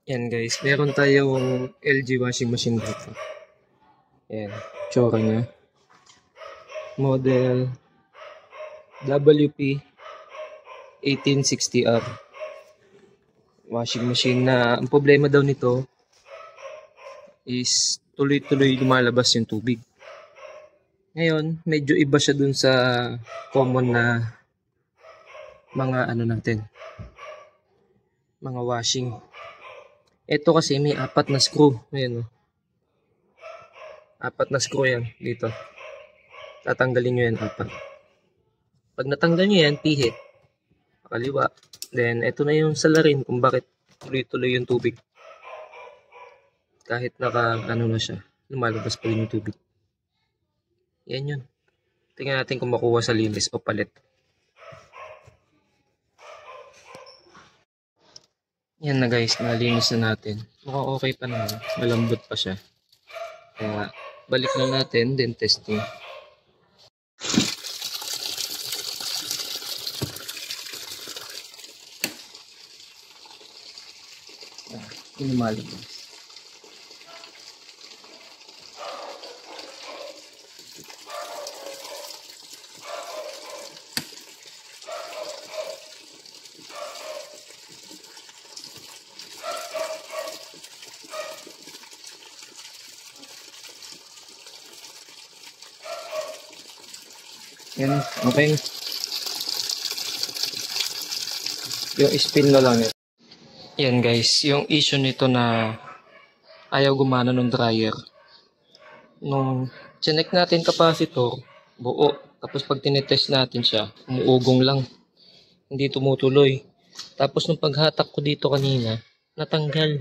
Yan guys, meron tayong LG washing machine dito. Yan, tsura niya. Model WP 1860R. Washing machine na ang problema daw nito is tuloy-tuloy lumalabas yung tubig. Ngayon, medyo iba siya dun sa common na mga mga washing. Ito kasi may 4 na screw. Ayan, 4 na screw yan dito. Tatanggalin nyo yan 4. Pag natanggal nyo yan, pihit. Kaliwa. Then, ito na yung salarin kung bakit tuloy-tuloy yung tubig. Kahit na siya, lumalabas pa rin yung tubig. Yan yun. Tingnan natin kung makuha sa linis o palit. Yan na guys, nalinis na natin. Mukhang okay pa naman. Malambot pa siya. Kaya, balik na natin, then testing. Lumalabas. Yan, okay. Yung spin na lang yan. Yan guys, yung issue nito na ayaw gumana ng dryer. Nung chinek natin capacitor, buo. Tapos pag tinetest natin siya, umuugong lang. Hindi tumutuloy. Tapos nung paghatak ko dito kanina, natanggal.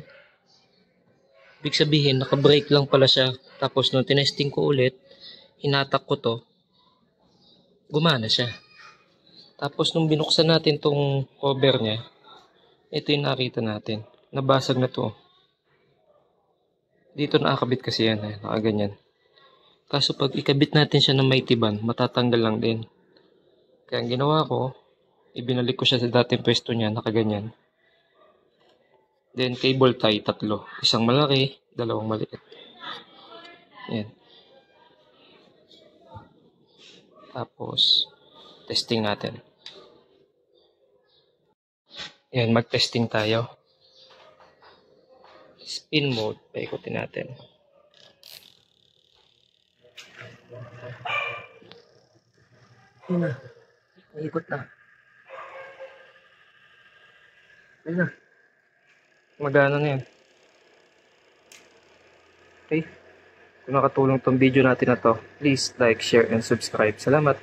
Ibig sabihin, naka-break lang pala siya. Tapos nung tinesting ko ulit, hinatak ko to, gumana siya. Tapos nung binuksan natin tong cover niya, ito yung nakita natin. Nabasag na to. Dito nakakabit kasi yan, nakaganyan. Kaso pag ikabit natin siya ng may tiban, matatanggal lang din. Kaya ang ginawa ko, ibinalik ko siya sa dating pwesto niya, nakaganyan. Then cable tie, 3. Isang malaki, 2 maliit. Yan. Tapos, testing natin. Yan, mag-testing tayo. Spin mode, paikutin natin. Yan na. Naikot na. Yan na. Magana na yan. Okay. Kung nakatulong tong video natin na to, please like, share, and subscribe. Salamat!